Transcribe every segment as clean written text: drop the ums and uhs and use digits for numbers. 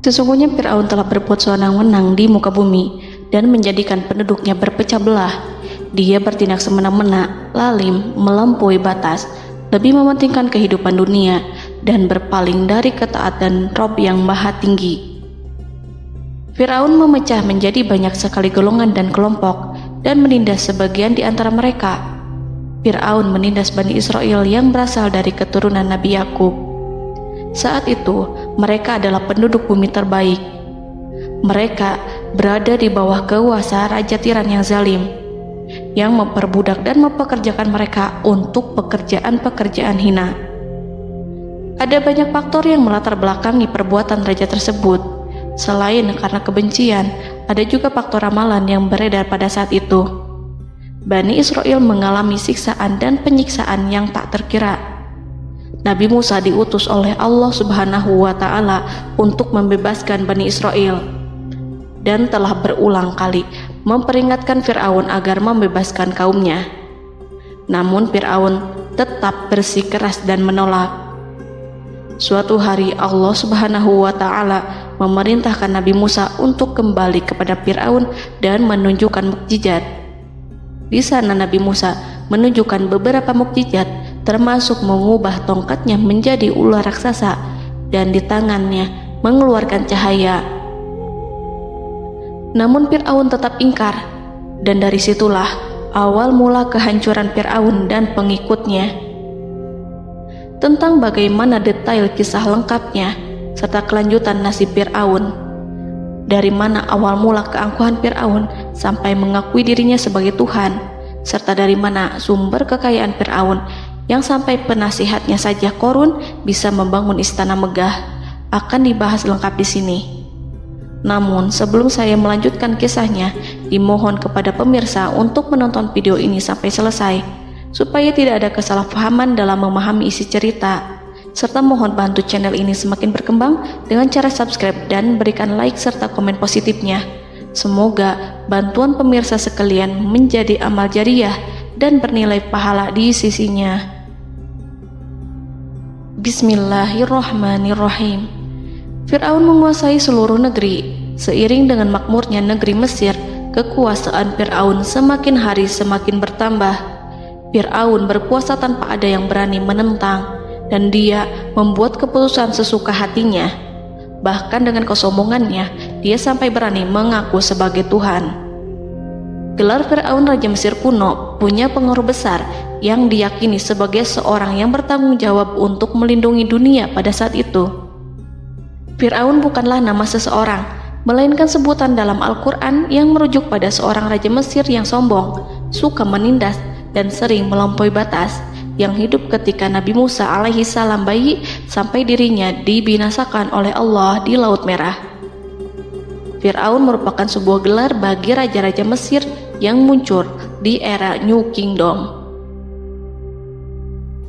Sesungguhnya Fir'aun telah berbuat sewenang-wenang di muka bumi dan menjadikan penduduknya berpecah belah. Dia bertindak semena-mena, lalim, melampaui batas, lebih mementingkan kehidupan dunia dan berpaling dari ketaatan Rob yang Maha Tinggi. Fir'aun memecah menjadi banyak sekali golongan dan kelompok dan menindas sebagian di antara mereka. Fir'aun menindas Bani Israel yang berasal dari keturunan Nabi Yakub. Saat itu, mereka adalah penduduk bumi terbaik. Mereka berada di bawah kuasa Raja Tiran yang zalim, yang memperbudak dan mempekerjakan mereka untuk pekerjaan-pekerjaan hina. Ada banyak faktor yang melatar belakangi perbuatan raja tersebut. Selain karena kebencian, ada juga faktor ramalan yang beredar pada saat itu. Bani Israel mengalami siksaan dan penyiksaan yang tak terkira. Nabi Musa diutus oleh Allah Subhanahu wa Ta'ala untuk membebaskan Bani Israel dan telah berulang kali memperingatkan Fir'aun agar membebaskan kaumnya. Namun Fir'aun tetap bersikeras dan menolak. Suatu hari Allah Subhanahu wa Ta'ala memerintahkan Nabi Musa untuk kembali kepada Fir'aun dan menunjukkan mukjizat. Di sana Nabi Musa menunjukkan beberapa mukjizat, termasuk mengubah tongkatnya menjadi ular raksasa dan di tangannya mengeluarkan cahaya. Namun Fir'aun tetap ingkar, dan dari situlah awal mula kehancuran Fir'aun dan pengikutnya. Tentang bagaimana detail kisah lengkapnya serta kelanjutan nasib Fir'aun, dari mana awal mula keangkuhan Fir'aun sampai mengakui dirinya sebagai Tuhan, serta dari mana sumber kekayaan Fir'aun yang sampai penasihatnya saja Qorun bisa membangun istana megah, akan dibahas lengkap di sini. Namun sebelum saya melanjutkan kisahnya, dimohon kepada pemirsa untuk menonton video ini sampai selesai, supaya tidak ada kesalahpahaman dalam memahami isi cerita, serta mohon bantu channel ini semakin berkembang dengan cara subscribe dan berikan like serta komen positifnya. Semoga bantuan pemirsa sekalian menjadi amal jariah dan bernilai pahala di sisinya. Bismillahirrahmanirrahim. Fir'aun menguasai seluruh negeri. Seiring dengan makmurnya negeri Mesir, kekuasaan Fir'aun semakin hari semakin bertambah. Fir'aun berkuasa tanpa ada yang berani menentang, dan dia membuat keputusan sesuka hatinya. Bahkan dengan kesombongannya, dia sampai berani mengaku sebagai Tuhan. Gelar Fir'aun Raja Mesir kuno punya pengaruh besar yang diyakini sebagai seorang yang bertanggung jawab untuk melindungi dunia pada saat itu. Fir'aun bukanlah nama seseorang, melainkan sebutan dalam Al-Quran yang merujuk pada seorang Raja Mesir yang sombong, suka menindas, dan sering melampaui batas, yang hidup ketika Nabi Musa alaihi salam bayi sampai dirinya dibinasakan oleh Allah di Laut Merah. Fir'aun merupakan sebuah gelar bagi raja-raja Mesir yang muncul di era New Kingdom.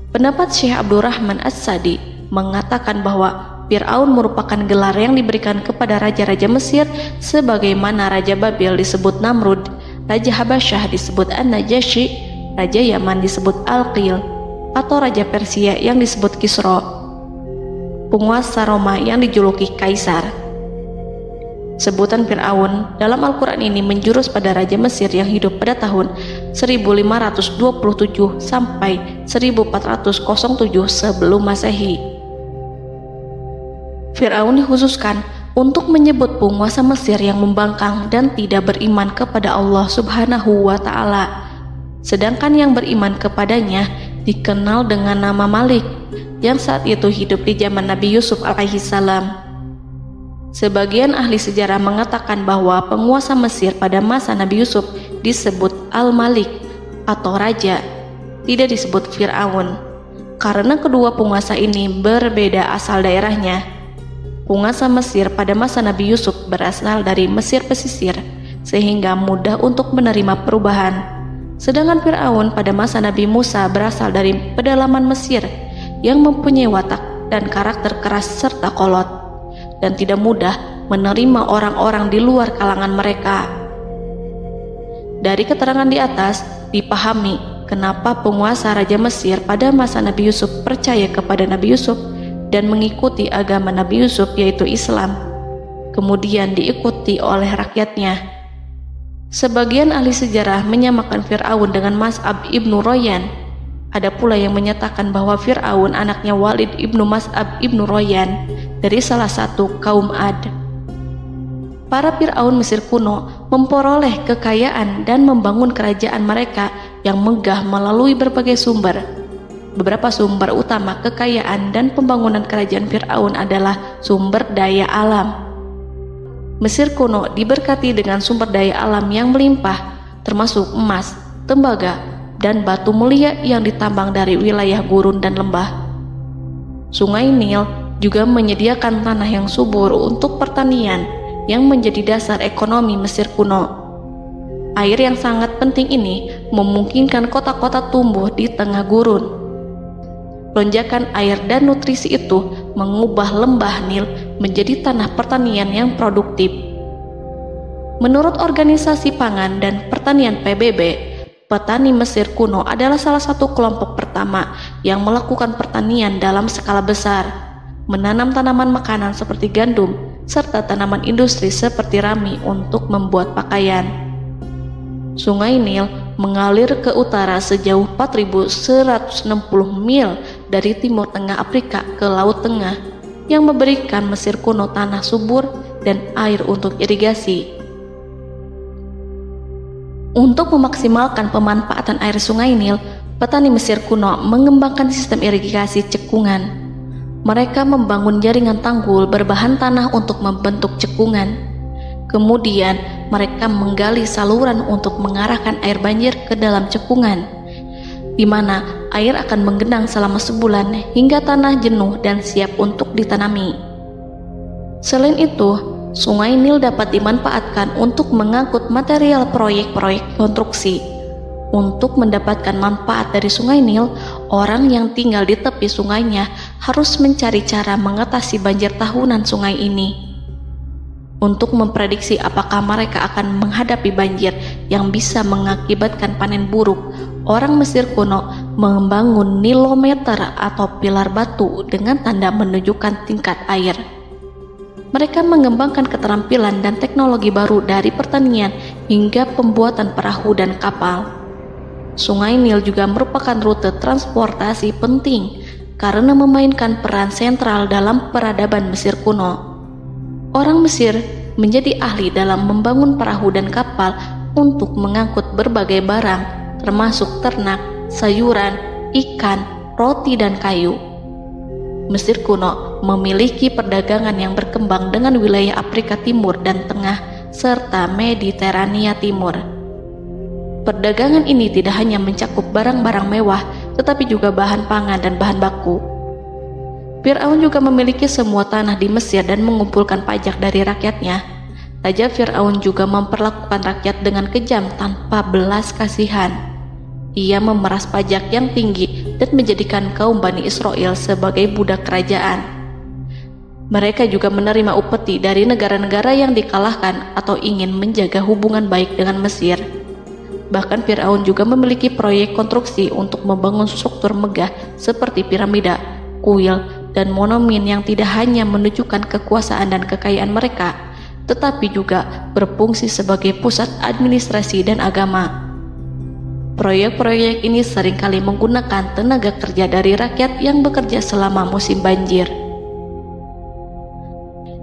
Pendapat Syekh Abdurrahman As-Sadi mengatakan bahwa Fir'aun merupakan gelar yang diberikan kepada raja-raja Mesir, sebagaimana Raja Babil disebut Namrud, Raja Habasyah disebut An-Najasyi, Raja Yaman disebut Al-Qil, atau Raja Persia yang disebut Kisra, penguasa Roma yang dijuluki Kaisar. Sebutan Fir'aun dalam Al-Quran ini menjurus pada Raja Mesir yang hidup pada tahun 1527 sampai 1407 sebelum Masehi. Fir'aun dikhususkan untuk menyebut penguasa Mesir yang membangkang dan tidak beriman kepada Allah Subhanahu wa Ta'ala, sedangkan yang beriman kepadanya dikenal dengan nama Malik, yang saat itu hidup di zaman Nabi Yusuf alaihi salam. Sebagian ahli sejarah mengatakan bahwa penguasa Mesir pada masa Nabi Yusuf disebut Al-Malik atau Raja, tidak disebut Fir'aun, karena kedua penguasa ini berbeda asal daerahnya. Penguasa Mesir pada masa Nabi Yusuf berasal dari Mesir pesisir, sehingga mudah untuk menerima perubahan. Sedangkan Fir'aun pada masa Nabi Musa berasal dari pedalaman Mesir yang mempunyai watak dan karakter keras serta kolot, dan tidak mudah menerima orang-orang di luar kalangan mereka. Dari keterangan di atas dipahami kenapa penguasa Raja Mesir pada masa Nabi Yusuf percaya kepada Nabi Yusuf dan mengikuti agama Nabi Yusuf, yaitu Islam. kemudian diikuti oleh rakyatnya. Sebagian ahli sejarah menyamakan Fir'aun dengan Mas'ab ibnu Royan. Ada pula yang menyatakan bahwa Fir'aun anaknya Walid ibnu Mas'ab ibnu Royan dari salah satu kaum Ad. Para Fir'aun Mesir kuno memperoleh kekayaan dan membangun kerajaan mereka yang megah melalui berbagai sumber. Beberapa sumber utama kekayaan dan pembangunan kerajaan Fir'aun adalah sumber daya alam. Mesir kuno diberkati dengan sumber daya alam yang melimpah, termasuk emas, tembaga, dan batu mulia yang ditambang dari wilayah gurun dan lembah. Sungai Nil juga menyediakan tanah yang subur untuk pertanian yang menjadi dasar ekonomi Mesir kuno. Air yang sangat penting ini memungkinkan kota-kota tumbuh di tengah gurun. Lonjakan air dan nutrisi itu mengubah lembah Nil menjadi tanah pertanian yang produktif. Menurut Organisasi Pangan dan Pertanian PBB, petani Mesir kuno adalah salah satu kelompok pertama yang melakukan pertanian dalam skala besar, menanam tanaman makanan seperti gandum, serta tanaman industri seperti rami untuk membuat pakaian. Sungai Nil mengalir ke utara sejauh 4.160 mil dari timur tengah Afrika ke Laut Tengah, yang memberikan Mesir kuno tanah subur dan air untuk irigasi. Untuk memaksimalkan pemanfaatan air Sungai Nil, petani Mesir kuno mengembangkan sistem irigasi cekungan. Mereka membangun jaringan tanggul berbahan tanah untuk membentuk cekungan. Kemudian mereka menggali saluran untuk mengarahkan air banjir ke dalam cekungan, di mana air akan menggenang selama sebulan hingga tanah jenuh dan siap untuk ditanami. Selain itu, Sungai Nil dapat dimanfaatkan untuk mengangkut material proyek-proyek konstruksi. Untuk mendapatkan manfaat dari Sungai Nil, orang yang tinggal di tepi sungainya harus mencari cara mengatasi banjir tahunan sungai ini. Untuk memprediksi apakah mereka akan menghadapi banjir yang bisa mengakibatkan panen buruk, orang Mesir kuno membangun nilometer atau pilar batu dengan tanda menunjukkan tingkat air. Mereka mengembangkan keterampilan dan teknologi baru dari pertanian hingga pembuatan perahu dan kapal. Sungai Nil juga merupakan rute transportasi penting karena memainkan peran sentral dalam peradaban Mesir kuno. Orang Mesir menjadi ahli dalam membangun perahu dan kapal untuk mengangkut berbagai barang, termasuk ternak, sayuran, ikan, roti, dan kayu. Mesir kuno memiliki perdagangan yang berkembang dengan wilayah Afrika Timur dan Tengah serta Mediterania Timur. Perdagangan ini tidak hanya mencakup barang-barang mewah, tetapi juga bahan pangan dan bahan baku. Fir'aun juga memiliki semua tanah di Mesir dan mengumpulkan pajak dari rakyatnya. Raja Fir'aun juga memperlakukan rakyat dengan kejam tanpa belas kasihan. Ia memeras pajak yang tinggi dan menjadikan kaum Bani Israel sebagai budak kerajaan. Mereka juga menerima upeti dari negara-negara yang dikalahkan atau ingin menjaga hubungan baik dengan Mesir. Bahkan Fir'aun juga memiliki proyek konstruksi untuk membangun struktur megah seperti piramida, kuil, dan monumen yang tidak hanya menunjukkan kekuasaan dan kekayaan mereka, tetapi juga berfungsi sebagai pusat administrasi dan agama. Proyek-proyek ini seringkali menggunakan tenaga kerja dari rakyat yang bekerja selama musim banjir.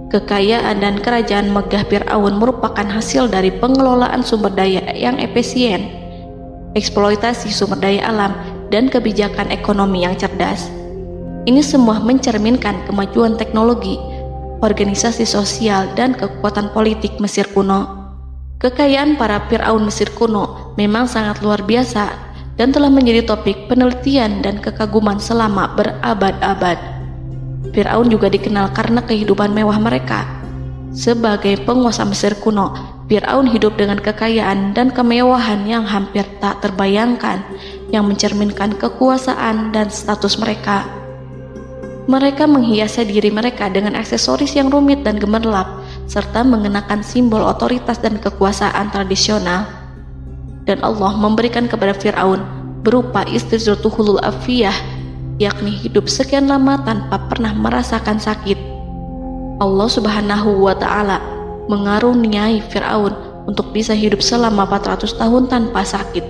Kekayaan dan kerajaan megah Fir'aun merupakan hasil dari pengelolaan sumber daya yang efisien, eksploitasi sumber daya alam, dan kebijakan ekonomi yang cerdas. Ini semua mencerminkan kemajuan teknologi, organisasi sosial, dan kekuatan politik Mesir kuno. Kekayaan para Fir'aun Mesir kuno memang sangat luar biasa dan telah menjadi topik penelitian dan kekaguman selama berabad-abad. Fir'aun juga dikenal karena kehidupan mewah mereka. Sebagai penguasa Mesir kuno, Fir'aun hidup dengan kekayaan dan kemewahan yang hampir tak terbayangkan, yang mencerminkan kekuasaan dan status mereka. Mereka menghiasi diri mereka dengan aksesoris yang rumit dan gemerlap, serta mengenakan simbol otoritas dan kekuasaan tradisional. Dan Allah memberikan kepada Fir'aun berupa istidratuhul afiyah, yakni hidup sekian lama tanpa pernah merasakan sakit. Allah Subhanahu wa Ta'ala mengaruniai Fir'aun untuk bisa hidup selama 400 tahun tanpa sakit.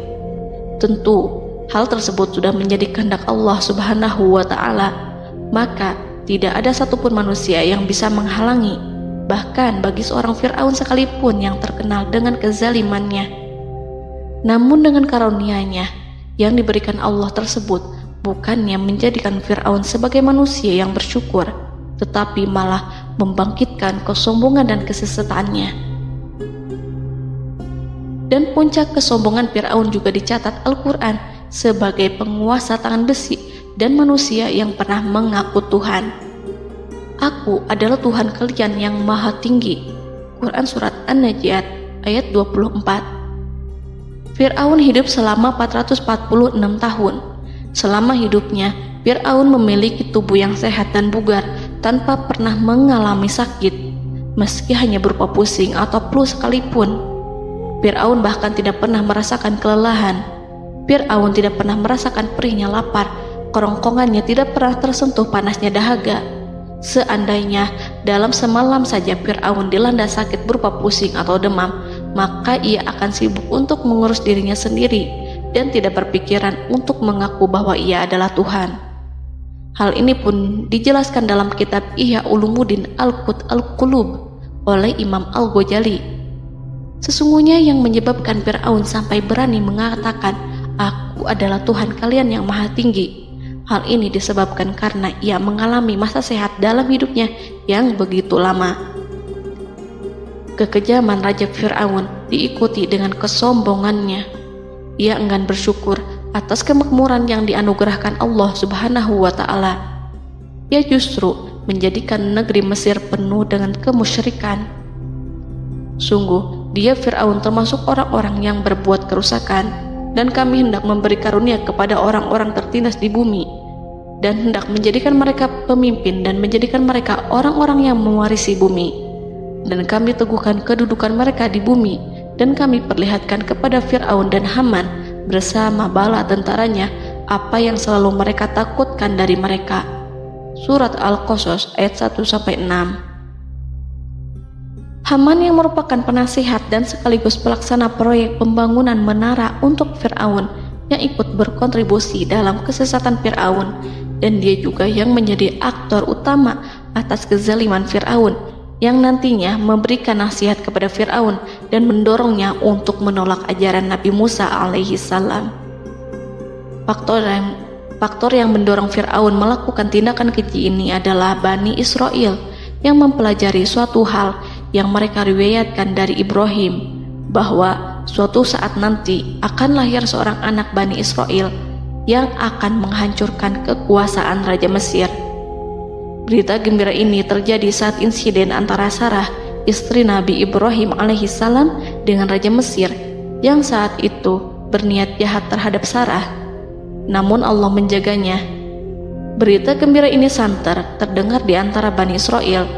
Tentu hal tersebut sudah menjadi kehendak Allah Subhanahu wa Ta'ala, maka tidak ada satupun manusia yang bisa menghalangi, bahkan bagi seorang Fir'aun sekalipun yang terkenal dengan kezalimannya. Namun dengan karunia-Nya yang diberikan Allah tersebut bukannya menjadikan Fir'aun sebagai manusia yang bersyukur, tetapi malah membangkitkan kesombongan dan kesesataannya. Dan puncak kesombongan Fir'aun juga dicatat Al-Quran sebagai penguasa tangan besi dan manusia yang pernah mengaku Tuhan. Aku adalah Tuhan kalian yang maha tinggi. Quran Surat An-Najiat ayat 24. Fir'aun hidup selama 446 tahun. Selama hidupnya, Fir'aun memiliki tubuh yang sehat dan bugar tanpa pernah mengalami sakit, meski hanya berupa pusing atau flu sekalipun. Fir'aun bahkan tidak pernah merasakan kelelahan. Fir'aun tidak pernah merasakan perihnya lapar, kerongkongannya tidak pernah tersentuh panasnya dahaga. Seandainya dalam semalam saja Fir'aun dilanda sakit berupa pusing atau demam, maka ia akan sibuk untuk mengurus dirinya sendiri dan tidak berpikiran untuk mengaku bahwa ia adalah Tuhan. Hal ini pun dijelaskan dalam kitab Ihya Ulumuddin Al-Qut Al-Qulub oleh Imam Al-Ghazali. Sesungguhnya yang menyebabkan Fir'aun sampai berani mengatakan, "Aku adalah Tuhan kalian yang maha tinggi," hal ini disebabkan karena ia mengalami masa sehat dalam hidupnya yang begitu lama. Kekejaman Raja Fir'aun diikuti dengan kesombongannya. Ia enggan bersyukur atas kemakmuran yang dianugerahkan Allah Subhanahu wa Ta'ala. Ia justru menjadikan negeri Mesir penuh dengan kemusyrikan. Sungguh, dia Fir'aun termasuk orang-orang yang berbuat kerusakan, dan kami hendak memberi karunia kepada orang-orang tertindas di bumi, dan hendak menjadikan mereka pemimpin dan menjadikan mereka orang-orang yang mewarisi bumi. Dan kami teguhkan kedudukan mereka di bumi, dan kami perlihatkan kepada Fir'aun dan Haman bersama bala tentaranya apa yang selalu mereka takutkan dari mereka. Surat Al-Qasas ayat 1-6. Haman yang merupakan penasihat dan sekaligus pelaksana proyek pembangunan menara untuk Fir'aun yang ikut berkontribusi dalam kesesatan Fir'aun, dan dia juga yang menjadi aktor utama atas kezaliman Fir'aun yang nantinya memberikan nasihat kepada Fir'aun dan mendorongnya untuk menolak ajaran Nabi Musa alaihi salam. Faktor yang mendorong Fir'aun melakukan tindakan keji ini adalah Bani Israel yang mempelajari suatu hal yang mereka riwayatkan dari Ibrahim, bahwa suatu saat nanti akan lahir seorang anak Bani Israel yang akan menghancurkan kekuasaan Raja Mesir. Berita gembira ini terjadi saat insiden antara Sarah, istri Nabi Ibrahim alaihissalam, dengan Raja Mesir yang saat itu berniat jahat terhadap Sarah. Namun Allah menjaganya. Berita gembira ini santer terdengar di antara Bani Israel.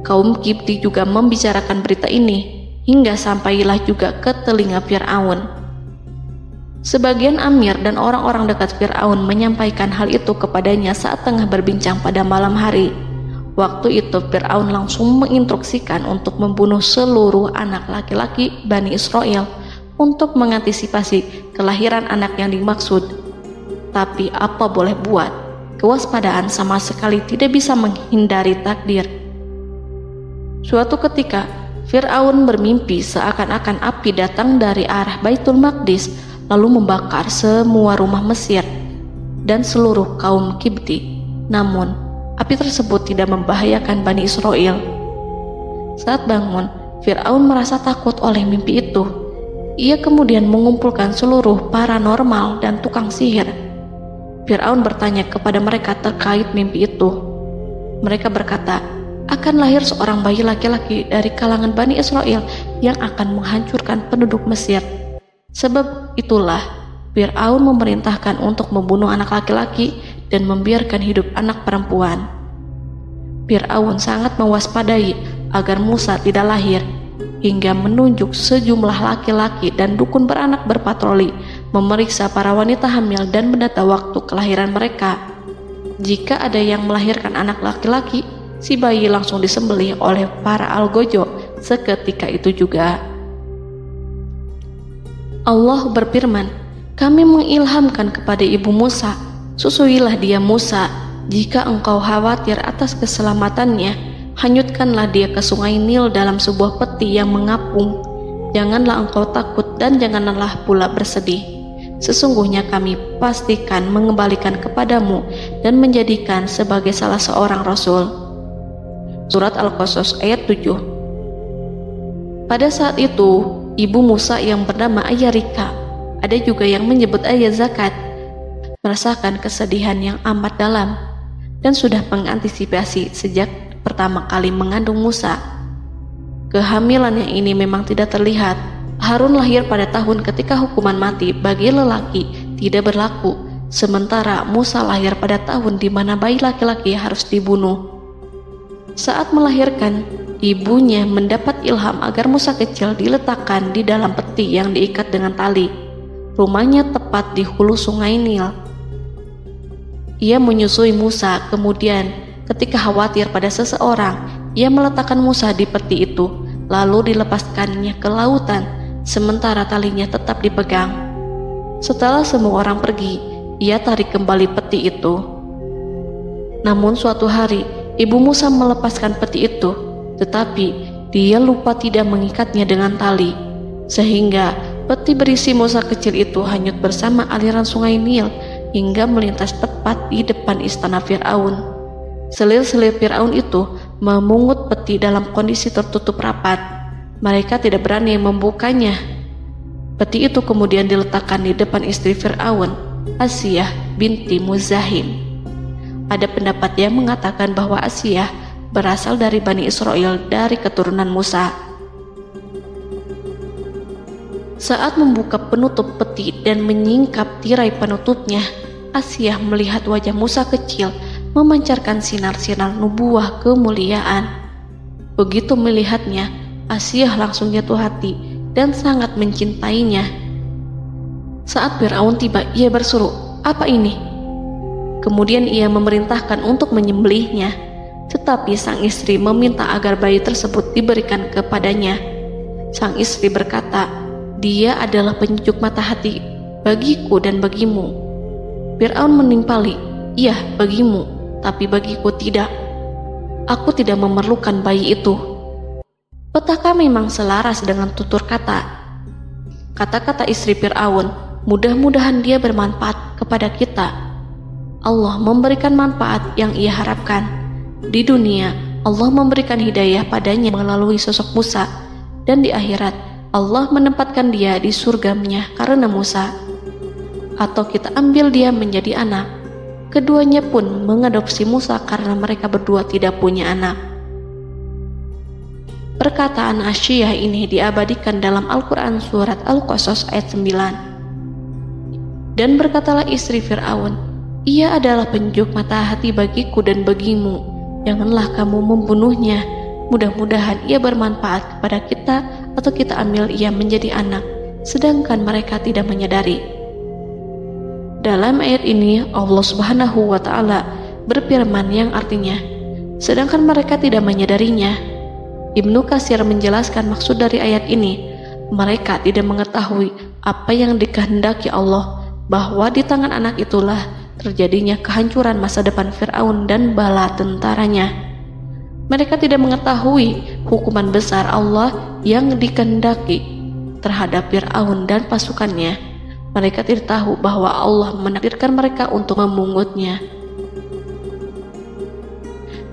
Kaum Kipti juga membicarakan berita ini, hingga sampailah juga ke telinga Fir'aun. Sebagian amir dan orang-orang dekat Fir'aun menyampaikan hal itu kepadanya saat tengah berbincang pada malam hari. Waktu itu Fir'aun langsung menginstruksikan untuk membunuh seluruh anak laki-laki Bani Israel untuk mengantisipasi kelahiran anak yang dimaksud. Tapi apa boleh buat, kewaspadaan sama sekali tidak bisa menghindari takdir. Suatu ketika Fir'aun bermimpi seakan-akan api datang dari arah Baitul Maqdis lalu membakar semua rumah Mesir dan seluruh kaum Kipti. Namun, api tersebut tidak membahayakan Bani Israel. Saat bangun, Fir'aun merasa takut oleh mimpi itu. Ia kemudian mengumpulkan seluruh paranormal dan tukang sihir. Fir'aun bertanya kepada mereka terkait mimpi itu. Mereka berkata, akan lahir seorang bayi laki-laki dari kalangan Bani Israel yang akan menghancurkan penduduk Mesir. Sebab itulah Fir'aun memerintahkan untuk membunuh anak laki-laki dan membiarkan hidup anak perempuan. Fir'aun sangat mewaspadai agar Musa tidak lahir, hingga menunjuk sejumlah laki-laki dan dukun beranak berpatroli memeriksa para wanita hamil dan mendata waktu kelahiran mereka. Jika ada yang melahirkan anak laki-laki, si bayi langsung disembelih oleh para algojo seketika itu juga. Allah berfirman, kami mengilhamkan kepada ibu Musa, susuilah dia Musa, jika engkau khawatir atas keselamatannya, hanyutkanlah dia ke sungai Nil dalam sebuah peti yang mengapung. Janganlah engkau takut dan janganlah pula bersedih. Sesungguhnya kami pastikan mengembalikan kepadamu dan menjadikan sebagai salah seorang rasul. Surat Al-Qasas ayat 7. Pada saat itu, ibu Musa yang bernama Ayarika, ada juga yang menyebut Ayah Zakat, merasakan kesedihan yang amat dalam dan sudah mengantisipasi sejak pertama kali mengandung Musa. Kehamilannya ini memang tidak terlihat. Harun lahir pada tahun ketika hukuman mati bagi lelaki tidak berlaku, sementara Musa lahir pada tahun di mana bayi laki-laki harus dibunuh. Saat melahirkan, ibunya mendapat ilham agar Musa kecil diletakkan di dalam peti yang diikat dengan tali. Rumahnya tepat di hulu sungai Nil. Ia menyusui Musa, kemudian ketika khawatir pada seseorang, ia meletakkan Musa di peti itu, lalu dilepaskannya ke lautan, sementara talinya tetap dipegang. Setelah semua orang pergi, ia tarik kembali peti itu. Namun suatu hari, ibu Musa melepaskan peti itu, tetapi dia lupa tidak mengikatnya dengan tali, sehingga peti berisi Musa kecil itu hanyut bersama aliran sungai Nil hingga melintas tepat di depan istana Fir'aun. Selir-selir Fir'aun itu memungut peti dalam kondisi tertutup rapat. Mereka tidak berani membukanya. Peti itu kemudian diletakkan di depan istri Fir'aun, Asiyah binti Muzahim. Ada pendapat yang mengatakan bahwa Asiyah berasal dari Bani Israel dari keturunan Musa. Saat membuka penutup peti dan menyingkap tirai penutupnya, Asiyah melihat wajah Musa kecil memancarkan sinar-sinar nubuah kemuliaan. Begitu melihatnya, Asiyah langsung jatuh hati dan sangat mencintainya. Saat Fir'aun tiba, ia berseru, "Apa ini?" Kemudian ia memerintahkan untuk menyembelihnya, tetapi sang istri meminta agar bayi tersebut diberikan kepadanya. Sang istri berkata, "Dia adalah penyejuk mata hati bagiku dan bagimu." Fir'aun menimpali, "Iya, bagimu, tapi bagiku tidak. Aku tidak memerlukan bayi itu." Petaka memang selaras dengan tutur kata. Kata-kata istri Fir'aun, mudah-mudahan dia bermanfaat kepada kita. Allah memberikan manfaat yang ia harapkan. Di dunia, Allah memberikan hidayah padanya melalui sosok Musa, dan di akhirat, Allah menempatkan dia di surganya karena Musa. Atau kita ambil dia menjadi anak. Keduanya pun mengadopsi Musa karena mereka berdua tidak punya anak. Perkataan Asiyah ini diabadikan dalam Al-Quran surat Al-Qasas ayat 9. Dan berkatalah istri Fir'aun, "Ia adalah penyejuk mata hati bagiku dan bagimu. Janganlah kamu membunuhnya. Mudah-mudahan ia bermanfaat kepada kita, atau kita ambil ia menjadi anak, sedangkan mereka tidak menyadari." Dalam ayat ini Allah Subhanahu wa Ta'ala berfirman yang artinya, sedangkan mereka tidak menyadarinya. Ibnu Katsir menjelaskan maksud dari ayat ini, mereka tidak mengetahui apa yang dikehendaki Allah, bahwa di tangan anak itulah terjadinya kehancuran masa depan Fir'aun dan bala tentaranya. Mereka tidak mengetahui hukuman besar Allah yang dikehendaki terhadap Fir'aun dan pasukannya. Mereka tidak tahu bahwa Allah menakdirkan mereka untuk memungutnya.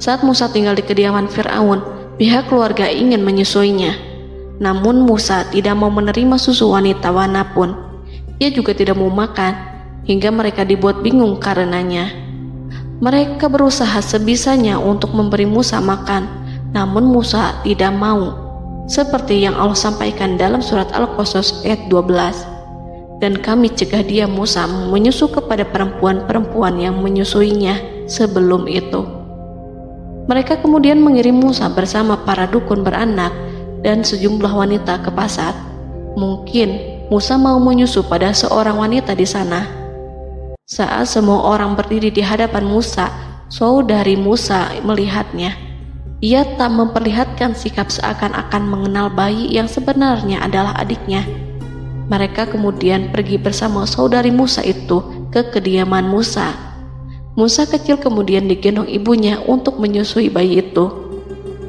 Saat Musa tinggal di kediaman Fir'aun, pihak keluarga ingin menyusuinya. Namun Musa tidak mau menerima susu wanita manapun. Ia juga tidak mau makan, hingga mereka dibuat bingung karenanya. Mereka berusaha sebisanya untuk memberi Musa makan, namun Musa tidak mau. Seperti yang Allah sampaikan dalam surat Al-Qasas ayat 12. Dan kami cegah dia Musa menyusu kepada perempuan-perempuan yang menyusuinya sebelum itu. Mereka kemudian mengirim Musa bersama para dukun beranak dan sejumlah wanita ke pasar. Mungkin Musa mau menyusu pada seorang wanita di sana. Saat semua orang berdiri di hadapan Musa, saudari Musa melihatnya. Ia tak memperlihatkan sikap seakan-akan mengenal bayi yang sebenarnya adalah adiknya. Mereka kemudian pergi bersama saudari Musa itu ke kediaman Musa. Musa kecil kemudian digendong ibunya untuk menyusui bayi itu.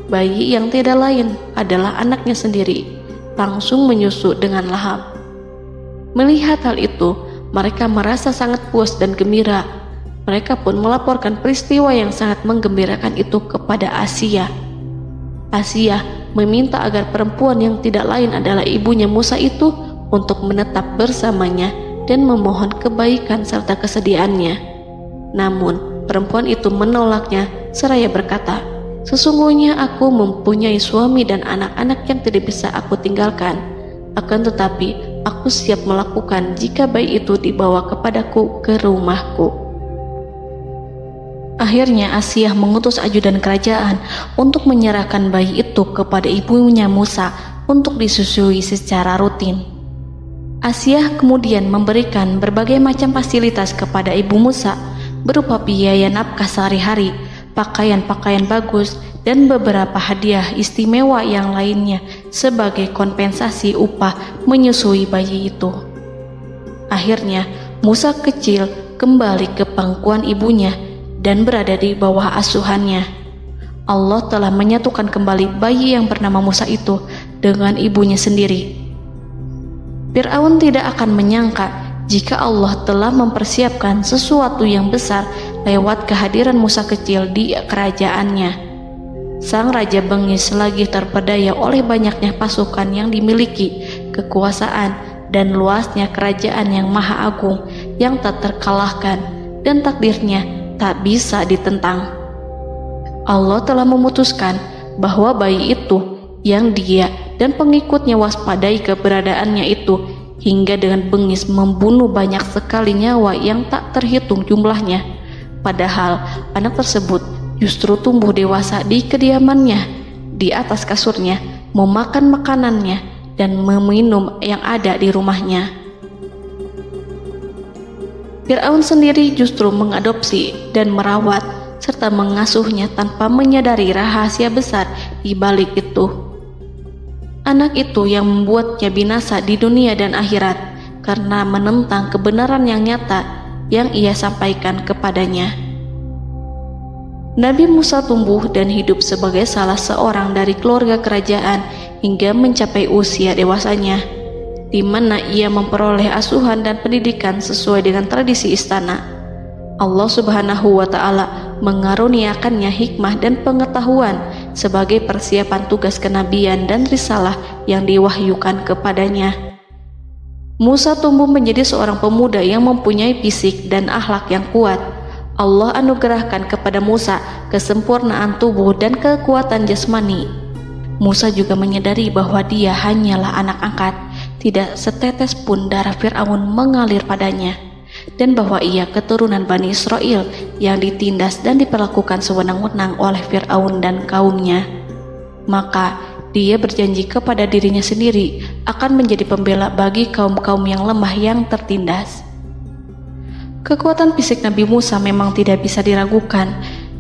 Bayi yang tidak lain adalah anaknya sendiri, langsung menyusu dengan lahap. Melihat hal itu, mereka merasa sangat puas dan gembira. Mereka pun melaporkan peristiwa yang sangat menggembirakan itu kepada Asia. Asia meminta agar perempuan yang tidak lain adalah ibunya Musa itu untuk menetap bersamanya dan memohon kebaikan serta kesediaannya. Namun, perempuan itu menolaknya seraya berkata, "Sesungguhnya aku mempunyai suami dan anak-anak yang tidak bisa aku tinggalkan. Akan tetapi, aku siap melakukan jika bayi itu dibawa kepadaku ke rumahku." Akhirnya Asia mengutus ajudan kerajaan untuk menyerahkan bayi itu kepada ibunya Musa untuk disusui secara rutin. Asia kemudian memberikan berbagai macam fasilitas kepada ibu Musa, berupa biaya nafkah sehari-hari, pakaian-pakaian bagus, dan beberapa hadiah istimewa yang lainnya sebagai kompensasi upah menyusui bayi itu. Akhirnya, Musa kecil kembali ke pangkuan ibunya dan berada di bawah asuhannya. Allah telah menyatukan kembali bayi yang bernama Musa itu dengan ibunya sendiri. Fir'aun tidak akan menyangka jika Allah telah mempersiapkan sesuatu yang besar lewat kehadiran Musa kecil di kerajaannya. Sang raja bengis lagi terpedaya oleh banyaknya pasukan yang dimiliki, kekuasaan, dan luasnya kerajaan yang maha agung yang tak terkalahkan, dan takdirnya tak bisa ditentang. Allah telah memutuskan bahwa bayi itu yang dia dan pengikutnya waspadai keberadaannya itu hingga dengan bengis membunuh banyak sekali nyawa yang tak terhitung jumlahnya. Padahal anak tersebut justru tumbuh dewasa di kediamannya, di atas kasurnya, memakan makanannya, dan meminum yang ada di rumahnya. Fir'aun sendiri justru mengadopsi dan merawat serta mengasuhnya tanpa menyadari rahasia besar di balik itu. Anak itu yang membuatnya binasa di dunia dan akhirat karena menentang kebenaran yang nyata yang ia sampaikan kepadanya. Nabi Musa tumbuh dan hidup sebagai salah seorang dari keluarga kerajaan hingga mencapai usia dewasanya, di mana ia memperoleh asuhan dan pendidikan sesuai dengan tradisi istana. Allah Subhanahu wa Ta'ala mengaruniakannya hikmah dan pengetahuan sebagai persiapan tugas kenabian dan risalah yang diwahyukan kepadanya. Musa tumbuh menjadi seorang pemuda yang mempunyai fisik dan akhlak yang kuat. Allah anugerahkan kepada Musa kesempurnaan tubuh dan kekuatan jasmani. Musa juga menyadari bahwa dia hanyalah anak angkat, tidak setetes pun darah Fir'aun mengalir padanya, dan bahwa ia keturunan Bani Israel yang ditindas dan diperlakukan sewenang-wenang oleh Fir'aun dan kaumnya. Maka dia berjanji kepada dirinya sendiri akan menjadi pembela bagi kaum-kaum yang lemah yang tertindas. Kekuatan fisik Nabi Musa memang tidak bisa diragukan.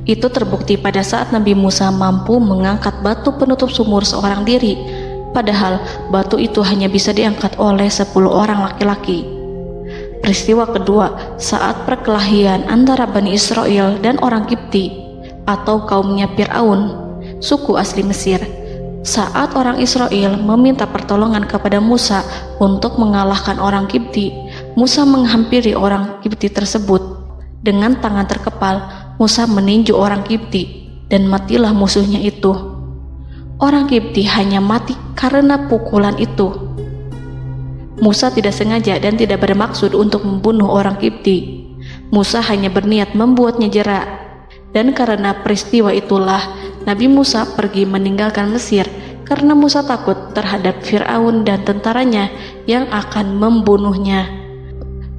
Itu terbukti pada saat Nabi Musa mampu mengangkat batu penutup sumur seorang diri, padahal batu itu hanya bisa diangkat oleh 10 orang laki-laki. Peristiwa kedua saat perkelahian antara Bani Israel dan orang Kipti atau kaumnya Fir'aun, suku asli Mesir. Saat orang Israel meminta pertolongan kepada Musa untuk mengalahkan orang Kipti, Musa menghampiri orang Kipti tersebut. Dengan tangan terkepal, Musa meninju orang Kipti dan matilah musuhnya itu. Orang Kipti hanya mati karena pukulan itu. Musa tidak sengaja dan tidak bermaksud untuk membunuh orang Kipti. Musa hanya berniat membuatnya jera. Dan karena peristiwa itulah Nabi Musa pergi meninggalkan Mesir karena Musa takut terhadap Fir'aun dan tentaranya yang akan membunuhnya.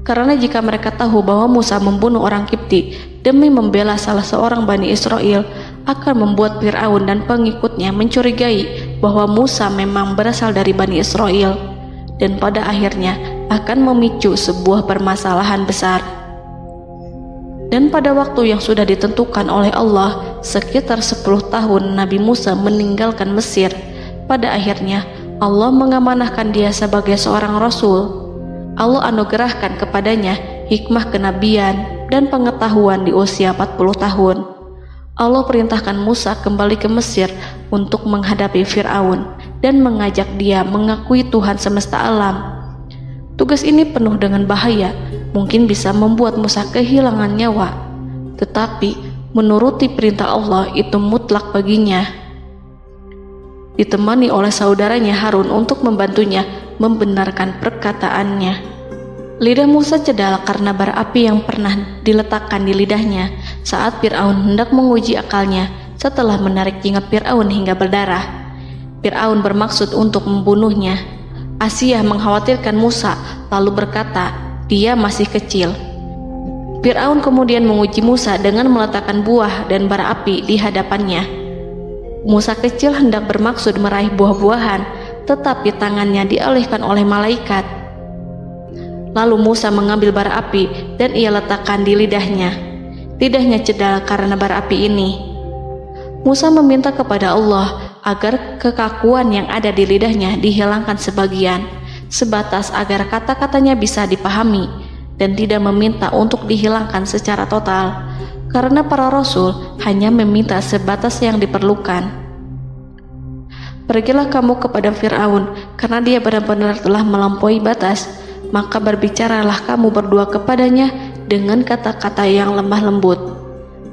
Karena jika mereka tahu bahwa Musa membunuh orang Kipti demi membela salah seorang Bani Israel, akan membuat Fir'aun dan pengikutnya mencurigai bahwa Musa memang berasal dari Bani Israel, dan pada akhirnya akan memicu sebuah permasalahan besar. Dan pada waktu yang sudah ditentukan oleh Allah, sekitar 10 tahun Nabi Musa meninggalkan Mesir. Pada akhirnya Allah mengamanahkan dia sebagai seorang rasul. Allah anugerahkan kepadanya hikmah kenabian dan pengetahuan di usia 40 tahun. Allah perintahkan Musa kembali ke Mesir untuk menghadapi Fir'aun dan mengajak dia mengakui Tuhan semesta alam. Tugas ini penuh dengan bahaya, mungkin bisa membuat Musa kehilangan nyawa, tetapi menuruti perintah Allah itu mutlak baginya. Ditemani oleh saudaranya Harun untuk membantunya membenarkan perkataannya. Lidah Musa cedal karena bara api yang pernah diletakkan di lidahnya saat Fir'aun hendak menguji akalnya setelah menarik jingat Fir'aun hingga berdarah. Fir'aun bermaksud untuk membunuhnya. Asyah mengkhawatirkan Musa lalu berkata, dia masih kecil. Fir'aun kemudian menguji Musa dengan meletakkan buah dan bara api di hadapannya. Musa kecil hendak bermaksud meraih buah-buahan, tetapi tangannya dialihkan oleh malaikat. Lalu Musa mengambil bara api dan ia letakkan di lidahnya. Lidahnya cedal karena bara api ini. Musa meminta kepada Allah agar kekakuan yang ada di lidahnya dihilangkan sebagian, sebatas agar kata-katanya bisa dipahami, dan tidak meminta untuk dihilangkan secara total, karena para rasul hanya meminta sebatas yang diperlukan. Pergilah kamu kepada Fir'aun, karena dia benar-benar telah melampaui batas, maka berbicaralah kamu berdua kepadanya dengan kata-kata yang lemah lembut.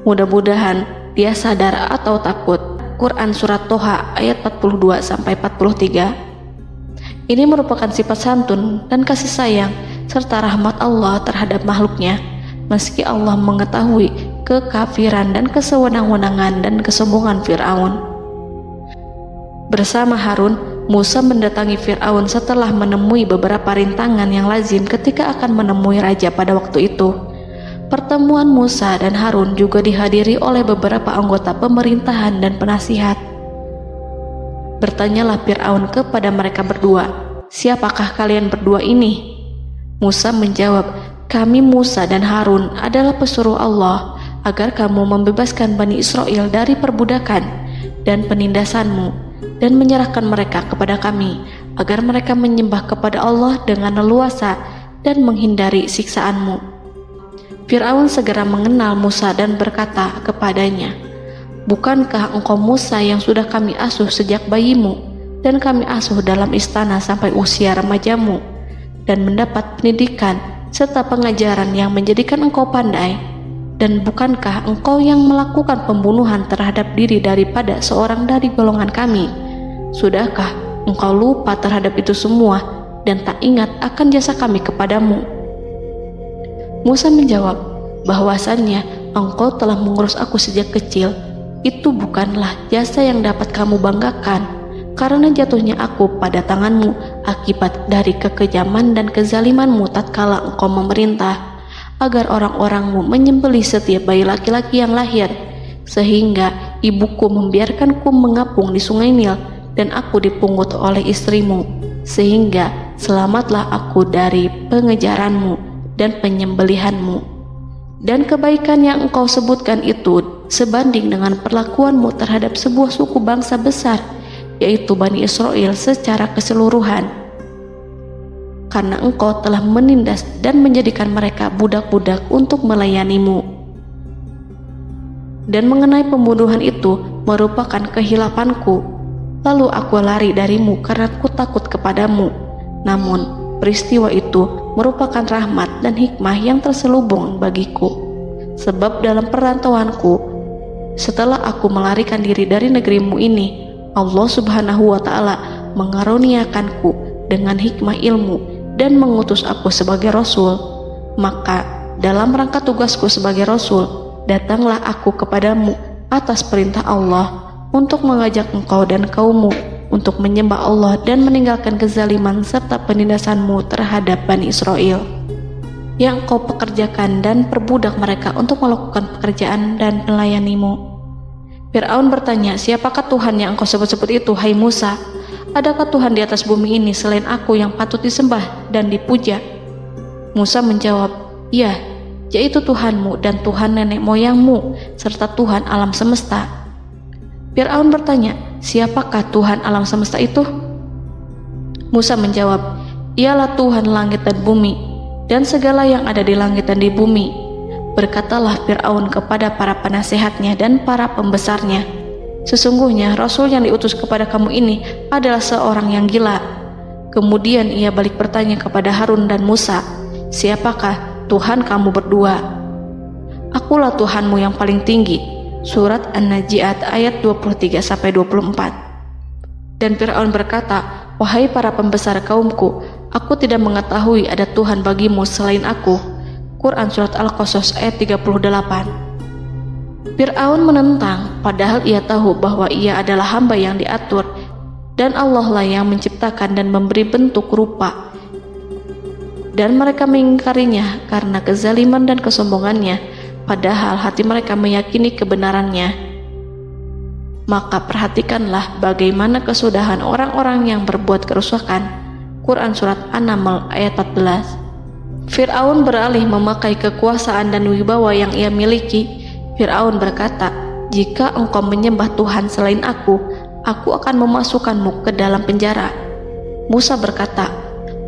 Mudah-mudahan dia sadar atau takut. Quran Surat Toha ayat 42-43. Ini merupakan sifat santun dan kasih sayang serta rahmat Allah terhadap makhluknya, meski Allah mengetahui kekafiran dan kesewenang-wenangan dan kesombongan Fir'aun. Bersama Harun, Musa mendatangi Fir'aun setelah menemui beberapa rintangan yang lazim ketika akan menemui raja pada waktu itu. Pertemuan Musa dan Harun juga dihadiri oleh beberapa anggota pemerintahan dan penasihat. Bertanyalah Fir'aun kepada mereka berdua, siapakah kalian berdua ini? Musa menjawab, kami Musa dan Harun adalah pesuruh Allah agar kamu membebaskan Bani Israel dari perbudakan dan penindasanmu dan menyerahkan mereka kepada kami agar mereka menyembah kepada Allah dengan leluasa dan menghindari siksaanmu. Fir'aun segera mengenal Musa dan berkata kepadanya, bukankah engkau Musa yang sudah kami asuh sejak bayimu dan kami asuh dalam istana sampai usia remajamu dan mendapat pendidikan serta pengajaran yang menjadikan engkau pandai? Dan bukankah engkau yang melakukan pembunuhan terhadap diri daripada seorang dari golongan kami? Sudahkah engkau lupa terhadap itu semua dan tak ingat akan jasa kami kepadamu? Musa menjawab, bahwasannya engkau telah mengurus aku sejak kecil. Itu bukanlah jasa yang dapat kamu banggakan, karena jatuhnya aku pada tanganmu akibat dari kekejaman dan kezalimanmu tatkala engkau memerintah agar orang-orangmu menyembelih setiap bayi laki-laki yang lahir, sehingga ibuku membiarkanku mengapung di sungai Nil dan aku dipungut oleh istrimu, sehingga selamatlah aku dari pengejaranmu dan penyembelihanmu. Dan kebaikan yang engkau sebutkan itu sebanding dengan perlakuanmu terhadap sebuah suku bangsa besar, yaitu Bani Israel secara keseluruhan, karena engkau telah menindas dan menjadikan mereka budak-budak untuk melayanimu. Dan mengenai pembunuhan itu merupakan kehilafanku, lalu aku lari darimu karena aku takut kepadamu. Namun peristiwa itu merupakan rahmat dan hikmah yang terselubung bagiku, sebab dalam perantauanku setelah aku melarikan diri dari negerimu ini, Allah Subhanahu wa Ta'ala mengaruniakanku dengan hikmah ilmu dan mengutus aku sebagai rasul. Maka dalam rangka tugasku sebagai rasul, datanglah aku kepadamu atas perintah Allah untuk mengajak engkau dan kaummu untuk menyembah Allah dan meninggalkan kezaliman serta penindasanmu terhadap Bani Israel yang kau pekerjakan dan perbudak mereka untuk melakukan pekerjaan dan melayanimu. Fir'aun bertanya, siapakah Tuhan yang engkau sebut-sebut itu, hai Musa? Adakah Tuhan di atas bumi ini selain aku yang patut disembah dan dipuja? Musa menjawab, ya, yaitu Tuhanmu dan Tuhan nenek moyangmu, serta Tuhan alam semesta. Fir'aun bertanya, siapakah Tuhan alam semesta itu? Musa menjawab, ialah Tuhan langit dan bumi, dan segala yang ada di langit dan di bumi. Berkatalah Fir'aun kepada para penasehatnya dan para pembesarnya, sesungguhnya Rasul yang diutus kepada kamu ini adalah seorang yang gila. Kemudian ia balik bertanya kepada Harun dan Musa, siapakah Tuhan kamu berdua? Akulah Tuhanmu yang paling tinggi. Surat An-Najiat ayat 23-24. Dan Fir'aun berkata, wahai para pembesar kaumku, aku tidak mengetahui ada Tuhan bagimu selain aku. Quran Surat Al-Qasas ayat 38. Fir'aun menentang, padahal ia tahu bahwa ia adalah hamba yang diatur, dan Allah lah yang menciptakan dan memberi bentuk rupa. Dan mereka mengingkarinya karena kezaliman dan kesombongannya, padahal hati mereka meyakini kebenarannya. Maka perhatikanlah bagaimana kesudahan orang-orang yang berbuat kerusakan. Quran Surat An-Naml ayat 14. Fir'aun beralih memakai kekuasaan dan wibawa yang ia miliki. Fir'aun berkata, jika engkau menyembah Tuhan selain aku akan memasukkanmu ke dalam penjara. Musa berkata,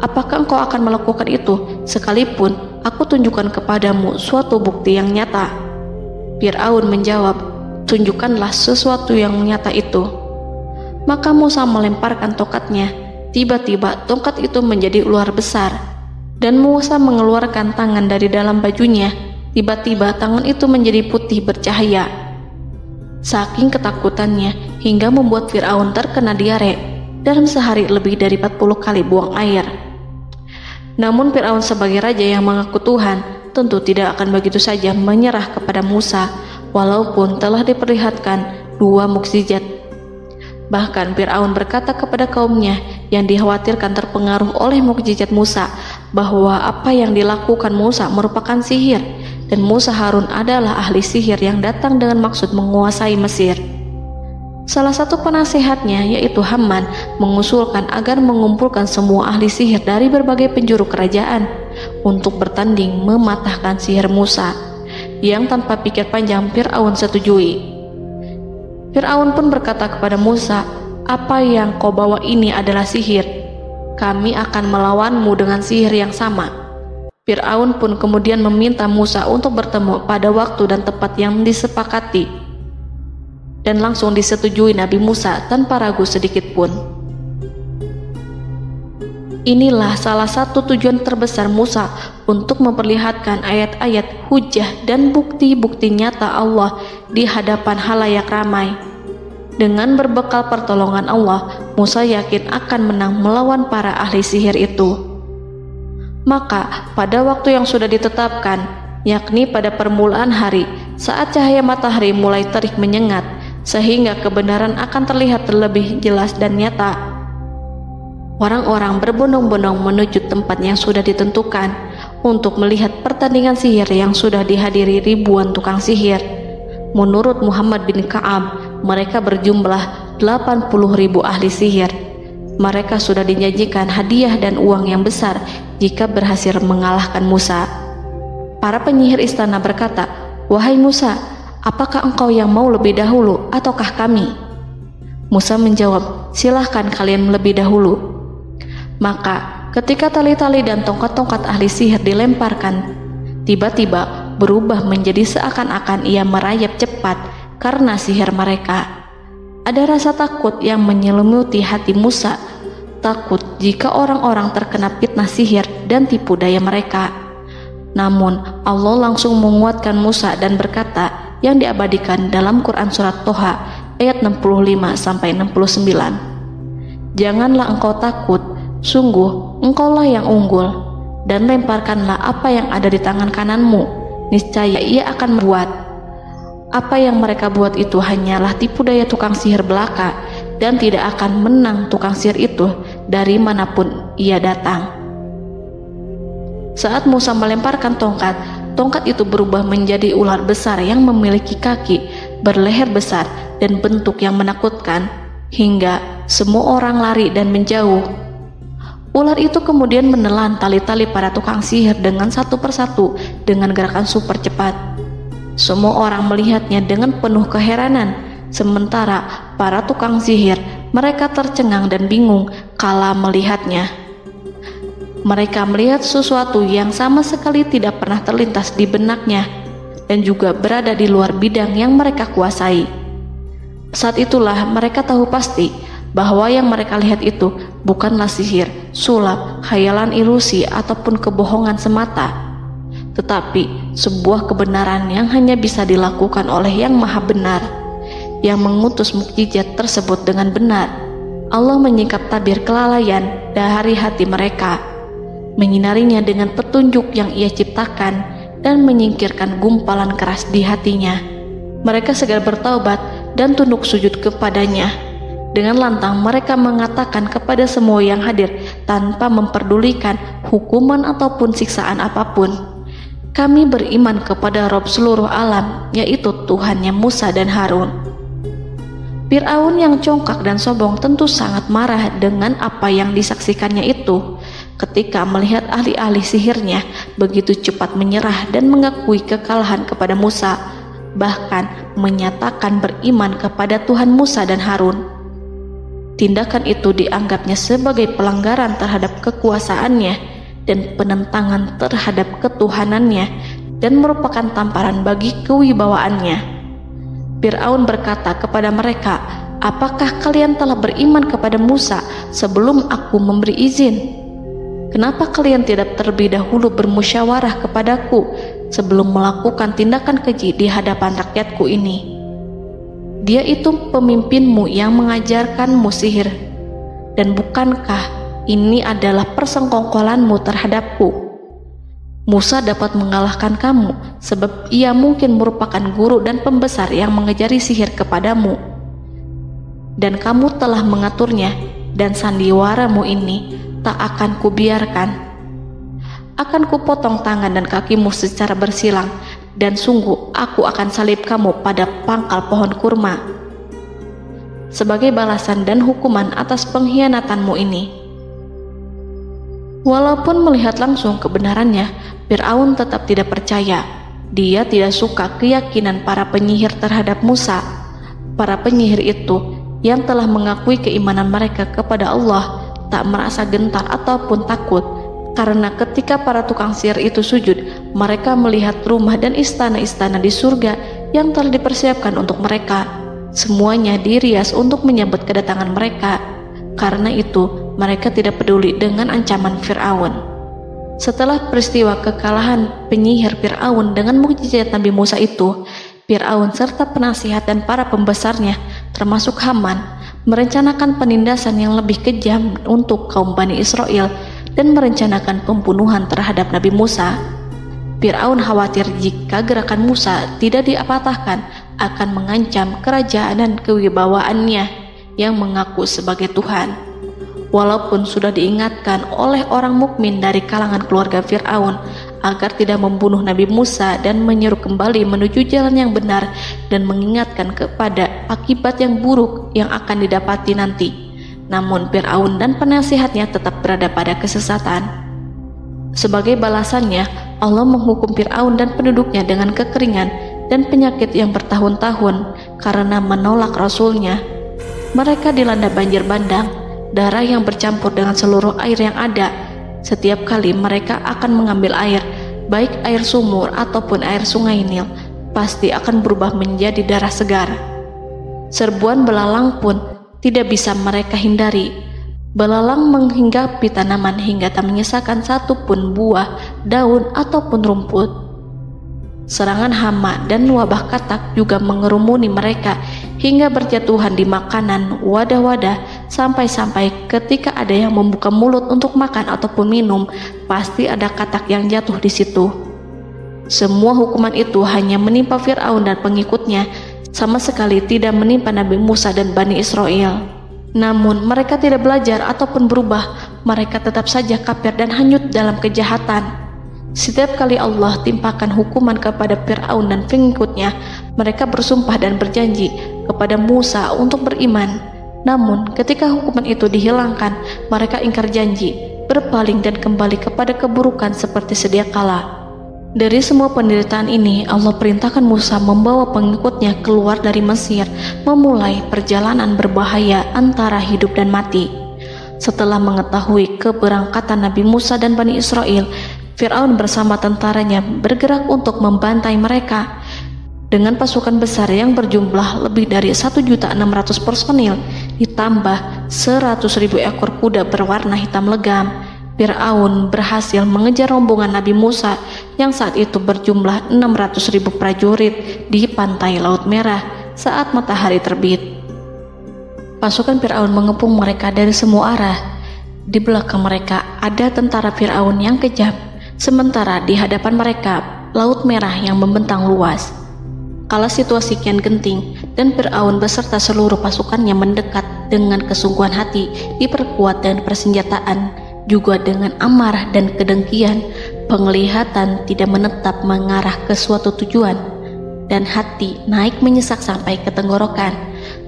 apakah engkau akan melakukan itu sekalipun aku tunjukkan kepadamu suatu bukti yang nyata? Fir'aun menjawab, tunjukkanlah sesuatu yang nyata itu. Maka Musa melemparkan tongkatnya. Tiba-tiba tongkat itu menjadi ular besar, dan Musa mengeluarkan tangan dari dalam bajunya. Tiba-tiba tangan itu menjadi putih bercahaya. Saking ketakutannya hingga membuat Fir'aun terkena diare. Dalam sehari lebih dari 40 kali buang air. Namun Fir'aun sebagai raja yang mengaku Tuhan tentu tidak akan begitu saja menyerah kepada Musa, walaupun telah diperlihatkan 2 mukjizat. Bahkan Fir'aun berkata kepada kaumnya yang dikhawatirkan terpengaruh oleh mukjizat Musa, bahwa apa yang dilakukan Musa merupakan sihir, dan Musa Harun adalah ahli sihir yang datang dengan maksud menguasai Mesir. Salah satu penasehatnya, yaitu Haman, mengusulkan agar mengumpulkan semua ahli sihir dari berbagai penjuru kerajaan untuk bertanding mematahkan sihir Musa, yang tanpa pikir panjang Fir'aun setujui. Fir'aun pun berkata kepada Musa, apa yang kau bawa ini adalah sihir. Kami akan melawanmu dengan sihir yang sama. Fir'aun pun kemudian meminta Musa untuk bertemu pada waktu dan tempat yang disepakati, dan langsung disetujui Nabi Musa tanpa ragu sedikit pun. Inilah salah satu tujuan terbesar Musa untuk memperlihatkan ayat-ayat hujah dan bukti-bukti nyata Allah di hadapan halayak ramai. Dengan berbekal pertolongan Allah, Musa yakin akan menang melawan para ahli sihir itu. Maka pada waktu yang sudah ditetapkan, yakni pada permulaan hari, saat cahaya matahari mulai terik menyengat, sehingga kebenaran akan terlihat terlebih jelas dan nyata, orang-orang berbondong-bondong menuju tempat yang sudah ditentukan untuk melihat pertandingan sihir yang sudah dihadiri ribuan tukang sihir. Menurut Muhammad bin Ka'ab, mereka berjumlah 80.000 ahli sihir. Mereka sudah dijanjikan hadiah dan uang yang besar jika berhasil mengalahkan Musa. Para penyihir istana berkata, wahai Musa, apakah engkau yang mau lebih dahulu ataukah kami? Musa menjawab, silahkan kalian lebih dahulu. Maka ketika tali-tali dan tongkat-tongkat ahli sihir dilemparkan, tiba-tiba berubah menjadi seakan-akan ia merayap cepat karena sihir mereka. Ada rasa takut yang menyelimuti hati Musa, takut jika orang-orang terkena fitnah sihir dan tipu daya mereka. Namun Allah langsung menguatkan Musa dan berkata, yang diabadikan dalam Quran Surat Toha ayat 65-69. Janganlah engkau takut, sungguh engkaulah yang unggul, dan lemparkanlah apa yang ada di tangan kananmu, niscaya ia akan membuat. Apa yang mereka buat itu hanyalah tipu daya tukang sihir belaka, dan tidak akan menang tukang sihir itu dari manapun ia datang. Saat Musa melemparkan tongkat, tongkat itu berubah menjadi ular besar yang memiliki kaki, berleher besar, dan bentuk yang menakutkan, hingga semua orang lari dan menjauh. Ular itu kemudian menelan tali-tali para tukang sihir dengan satu persatu dengan gerakan super cepat. Semua orang melihatnya dengan penuh keheranan, sementara para tukang sihir mereka tercengang dan bingung kala melihatnya. Mereka melihat sesuatu yang sama sekali tidak pernah terlintas di benaknya dan juga berada di luar bidang yang mereka kuasai. Saat itulah mereka tahu pasti bahwa yang mereka lihat itu bukanlah sihir, sulap, khayalan ilusi ataupun kebohongan semata, tetapi sebuah kebenaran yang hanya bisa dilakukan oleh Yang Maha Benar, yang mengutus mukjizat tersebut dengan benar. Allah menyingkap tabir kelalaian dari hati mereka, menyinarinya dengan petunjuk yang Ia ciptakan dan menyingkirkan gumpalan keras di hatinya. Mereka segera bertaubat dan tunduk sujud kepadanya. Dengan lantang mereka mengatakan kepada semua yang hadir tanpa memperdulikan hukuman ataupun siksaan apapun, "Kami beriman kepada Rob seluruh alam, yaitu Tuhannya Musa dan Harun." Fir'aun yang congkak dan sombong tentu sangat marah dengan apa yang disaksikannya itu. Ketika melihat ahli-ahli sihirnya begitu cepat menyerah dan mengakui kekalahan kepada Musa, bahkan menyatakan beriman kepada Tuhan Musa dan Harun. Tindakan itu dianggapnya sebagai pelanggaran terhadap kekuasaannya dan penentangan terhadap ketuhanannya dan merupakan tamparan bagi kewibawaannya. Fir'aun berkata kepada mereka, "Apakah kalian telah beriman kepada Musa sebelum aku memberi izin? Kenapa kalian tidak terlebih dahulu bermusyawarah kepadaku sebelum melakukan tindakan keji di hadapan rakyatku ini? Dia itu pemimpinmu yang mengajarkanmu sihir, dan bukankah ini adalah persengkongkolanmu terhadapku? Musa dapat mengalahkan kamu sebab ia mungkin merupakan guru dan pembesar yang mengajari sihir kepadamu, dan kamu telah mengaturnya, dan sandiwaramu ini tak akan kubiarkan. Akan kupotong tangan dan kakimu secara bersilang, dan sungguh aku akan salib kamu pada pangkal pohon kurma sebagai balasan dan hukuman atas pengkhianatanmu ini." Walaupun melihat langsung kebenarannya, Fir'aun tetap tidak percaya. Dia tidak suka keyakinan para penyihir terhadap Musa. Para penyihir itu yang telah mengakui keimanan mereka kepada Allah tak merasa gentar ataupun takut, karena ketika para tukang sihir itu sujud, mereka melihat rumah dan istana-istana di surga yang telah dipersiapkan untuk mereka. Semuanya dirias untuk menyambut kedatangan mereka. Karena itu, mereka tidak peduli dengan ancaman Fir'aun. Setelah peristiwa kekalahan penyihir Fir'aun dengan mukjizat Nabi Musa itu, Fir'aun serta penasihat dan para pembesarnya, termasuk Haman, merencanakan penindasan yang lebih kejam untuk kaum Bani Israel dan merencanakan pembunuhan terhadap Nabi Musa. Fir'aun khawatir jika gerakan Musa tidak dipatahkan akan mengancam kerajaan dan kewibawaannya yang mengaku sebagai Tuhan. Walaupun sudah diingatkan oleh orang mukmin dari kalangan keluarga Fir'aun agar tidak membunuh Nabi Musa dan menyeru kembali menuju jalan yang benar dan mengingatkan kepada akibat yang buruk yang akan didapati nanti, namun Fir'aun dan penasihatnya tetap berada pada kesesatan. Sebagai balasannya, Allah menghukum Fir'aun dan penduduknya dengan kekeringan dan penyakit yang bertahun-tahun karena menolak Rasulnya. Mereka dilanda banjir bandang, darah yang bercampur dengan seluruh air yang ada. Setiap kali mereka akan mengambil air, baik air sumur ataupun air sungai Nil, pasti akan berubah menjadi darah segar. Serbuan belalang pun tidak bisa mereka hindari. Belalang menghinggapi tanaman hingga tak menyisakan satupun buah, daun ataupun rumput. Serangan hama dan wabah katak juga mengerumuni mereka hingga berjatuhan di makanan, wadah-wadah, sampai-sampai ketika ada yang membuka mulut untuk makan ataupun minum, pasti ada katak yang jatuh di situ. Semua hukuman itu hanya menimpa Fir'aun dan pengikutnya, sama sekali tidak menimpa Nabi Musa dan Bani Israel. Namun mereka tidak belajar ataupun berubah, mereka tetap saja kafir dan hanyut dalam kejahatan. Setiap kali Allah timpakan hukuman kepada Fir'aun dan pengikutnya, mereka bersumpah dan berjanji kepada Musa untuk beriman. Namun ketika hukuman itu dihilangkan, mereka ingkar janji berpaling dan kembali kepada keburukan seperti sedia kala. Dari semua penderitaan ini, Allah perintahkan Musa membawa pengikutnya keluar dari Mesir, memulai perjalanan berbahaya antara hidup dan mati. Setelah mengetahui keberangkatan Nabi Musa dan Bani Israel, Fir'aun bersama tentaranya bergerak untuk membantai mereka. Dengan pasukan besar yang berjumlah lebih dari 1.600.000 personil, ditambah 100.000 ekor kuda berwarna hitam legam, Fir'aun berhasil mengejar rombongan Nabi Musa yang saat itu berjumlah 600.000 prajurit di pantai Laut Merah saat matahari terbit. Pasukan Fir'aun mengepung mereka dari semua arah. Di belakang mereka ada tentara Fir'aun yang kejam, sementara di hadapan mereka Laut Merah yang membentang luas. Kala situasi kian genting dan Fir'aun beserta seluruh pasukannya mendekat dengan kesungguhan hati, diperkuat dan persenjataan, juga dengan amarah dan kedengkian, penglihatan tidak menetap mengarah ke suatu tujuan, dan hati naik menyesak sampai ke tenggorokan.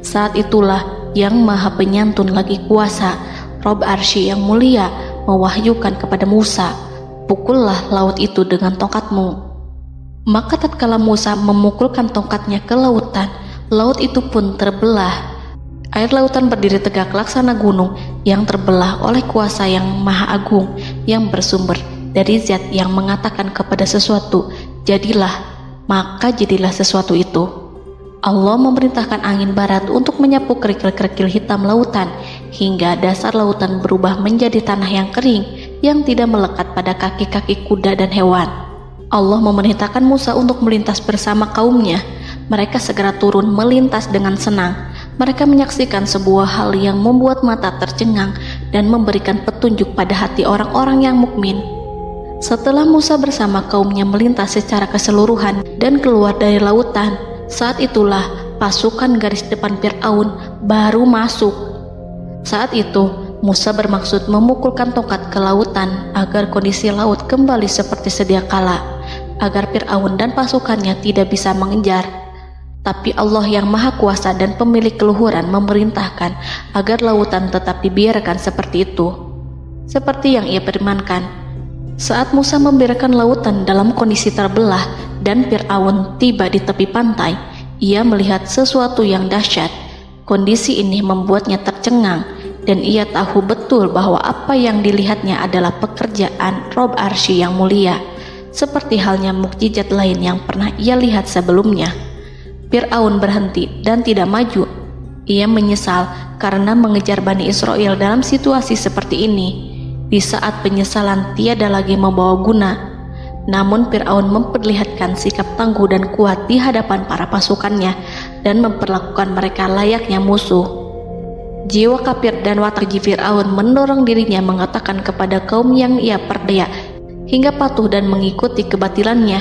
Saat itulah Yang Maha Penyantun lagi kuasa, Rob Arsy yang mulia, mewahyukan kepada Musa, "Pukullah laut itu dengan tongkatmu." Maka tatkala Musa memukulkan tongkatnya ke lautan, laut itu pun terbelah. Air lautan berdiri tegak laksana gunung yang terbelah oleh kuasa yang maha agung, yang bersumber dari zat yang mengatakan kepada sesuatu, "Jadilah," maka jadilah sesuatu itu. Allah memerintahkan angin barat untuk menyapu kerikil-kerikil hitam lautan, hingga dasar lautan berubah menjadi tanah yang kering, yang tidak melekat pada kaki-kaki kuda dan hewan. Allah memerintahkan Musa untuk melintas bersama kaumnya. Mereka segera turun melintas dengan senang. Mereka menyaksikan sebuah hal yang membuat mata tercengang dan memberikan petunjuk pada hati orang-orang yang mukmin. Setelah Musa bersama kaumnya melintas secara keseluruhan dan keluar dari lautan, saat itulah pasukan garis depan Fir'aun baru masuk. Saat itu Musa bermaksud memukulkan tongkat ke lautan agar kondisi laut kembali seperti sedia kala, agar Fir'aun dan pasukannya tidak bisa mengejar. Tapi Allah yang Maha Kuasa dan pemilik keluhuran memerintahkan agar lautan tetap dibiarkan seperti itu, seperti yang ia firmankan. Saat Musa membiarkan lautan dalam kondisi terbelah dan Fir'aun tiba di tepi pantai, ia melihat sesuatu yang dahsyat. Kondisi ini membuatnya tercengang, dan ia tahu betul bahwa apa yang dilihatnya adalah pekerjaan Rob Arsy yang mulia, seperti halnya mukjizat lain yang pernah ia lihat sebelumnya. Fir'aun berhenti dan tidak maju. Ia menyesal karena mengejar Bani Israel dalam situasi seperti ini, di saat penyesalan tiada lagi membawa guna. Namun Fir'aun memperlihatkan sikap tangguh dan kuat di hadapan para pasukannya dan memperlakukan mereka layaknya musuh. Jiwa kafir dan watak Fir'aun mendorong dirinya mengatakan kepada kaum yang ia perdaya hingga patuh dan mengikuti kebatilannya,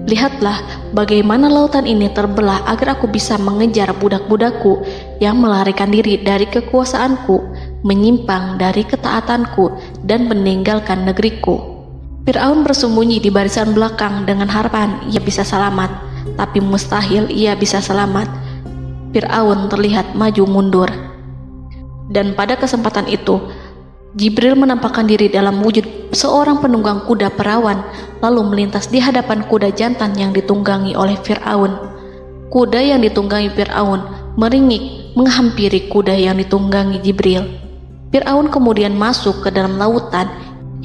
"Lihatlah bagaimana lautan ini terbelah agar aku bisa mengejar budak-budakku yang melarikan diri dari kekuasaanku, menyimpang dari ketaatanku, dan meninggalkan negeriku." Fir'aun bersembunyi di barisan belakang dengan harapan ia bisa selamat, tapi mustahil ia bisa selamat. Fir'aun terlihat maju mundur. Dan pada kesempatan itu, Jibril menampakkan diri dalam wujud seorang penunggang kuda perawan, lalu melintas di hadapan kuda jantan yang ditunggangi oleh Fir'aun. Kuda yang ditunggangi Fir'aun meringik menghampiri kuda yang ditunggangi Jibril. Fir'aun kemudian masuk ke dalam lautan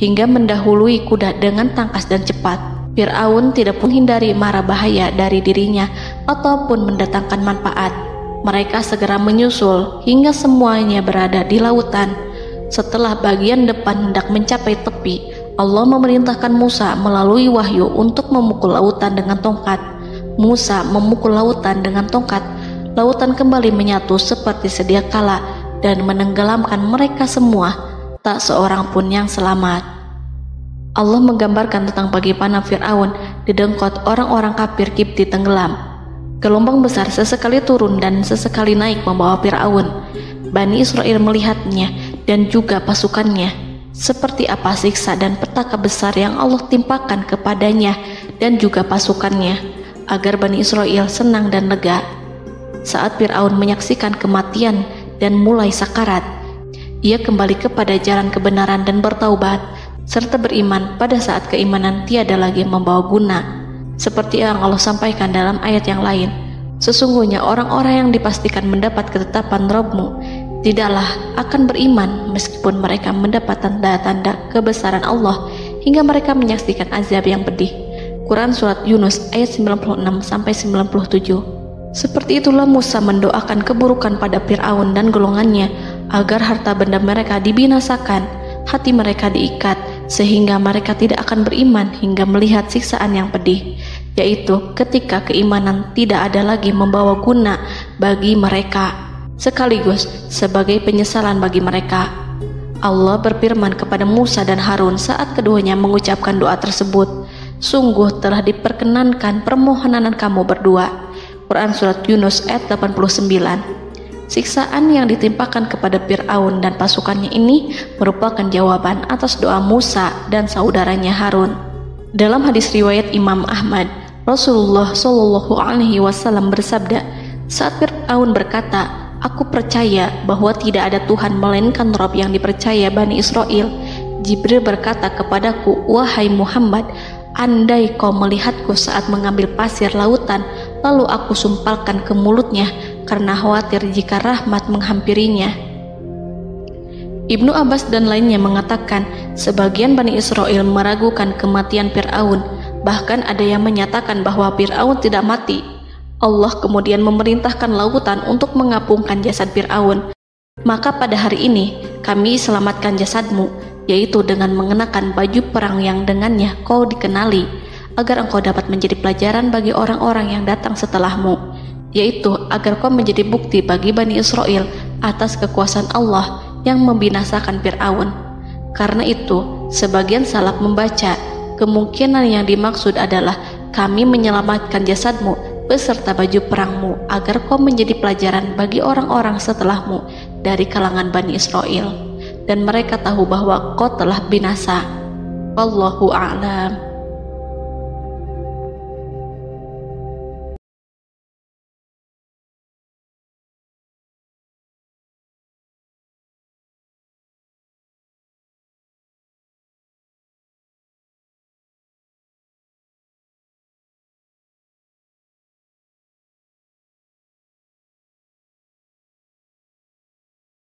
hingga mendahului kuda dengan tangkas dan cepat. Fir'aun tidak menghindari mara bahaya dari dirinya ataupun mendatangkan manfaat. Mereka segera menyusul hingga semuanya berada di lautan. Setelah bagian depan hendak mencapai tepi, Allah memerintahkan Musa melalui wahyu untuk memukul lautan dengan tongkat. Musa memukul lautan dengan tongkat. Lautan kembali menyatu seperti sedia kala dan menenggelamkan mereka semua. Tak seorang pun yang selamat. Allah menggambarkan tentang bagaimana Fir'aun didengkot orang-orang kafir Kipti tenggelam. Gelombang besar sesekali turun dan sesekali naik membawa Fir'aun. Bani Israel melihatnya dan juga pasukannya, seperti apa siksa dan petaka besar yang Allah timpakan kepadanya dan juga pasukannya, agar Bani Israel senang dan lega. Saat Fir'aun menyaksikan kematian dan mulai sakarat, ia kembali kepada jalan kebenaran dan bertaubat, serta beriman pada saat keimanan tiada lagi membawa guna. Seperti yang Allah sampaikan dalam ayat yang lain, sesungguhnya orang-orang yang dipastikan mendapat ketetapan Rabb-Mu tidaklah akan beriman meskipun mereka mendapat tanda-tanda kebesaran Allah hingga mereka menyaksikan azab yang pedih. Quran Surat Yunus ayat 96-97. Seperti itulah Musa mendoakan keburukan pada Fir'aun dan golongannya agar harta benda mereka dibinasakan, hati mereka diikat sehingga mereka tidak akan beriman hingga melihat siksaan yang pedih, yaitu ketika keimanan tidak ada lagi membawa guna bagi mereka, sekaligus sebagai penyesalan bagi mereka. Allah berfirman kepada Musa dan Harun saat keduanya mengucapkan doa tersebut, sungguh telah diperkenankan permohonan kamu berdua. Quran Surat Yunus ayat 89. Siksaan yang ditimpakan kepada Fir'aun dan pasukannya ini merupakan jawaban atas doa Musa dan saudaranya Harun. Dalam hadis riwayat Imam Ahmad, Rasulullah Shallallahu Alaihi Wasallam bersabda, saat Fir'aun berkata, aku percaya bahwa tidak ada Tuhan melainkan Rabb yang dipercaya Bani Israel, Jibril berkata kepadaku, wahai Muhammad, andai kau melihatku saat mengambil pasir lautan, lalu aku sumpalkan ke mulutnya karena khawatir jika rahmat menghampirinya. Ibnu Abbas dan lainnya mengatakan, sebagian Bani Israel meragukan kematian Fir'aun, bahkan ada yang menyatakan bahwa Fir'aun tidak mati. Allah kemudian memerintahkan lautan untuk mengapungkan jasad Fir'aun. Maka pada hari ini kami selamatkan jasadmu, yaitu dengan mengenakan baju perang yang dengannya kau dikenali, agar engkau dapat menjadi pelajaran bagi orang-orang yang datang setelahmu, yaitu agar kau menjadi bukti bagi Bani Israel atas kekuasaan Allah yang membinasakan Fir'aun. Karena itu, sebagian salaf membaca, kemungkinan yang dimaksud adalah kami menyelamatkan jasadmu beserta baju perangmu agar kau menjadi pelajaran bagi orang-orang setelahmu dari kalangan Bani Israel, dan mereka tahu bahwa kau telah binasa. Wallahu a'lam.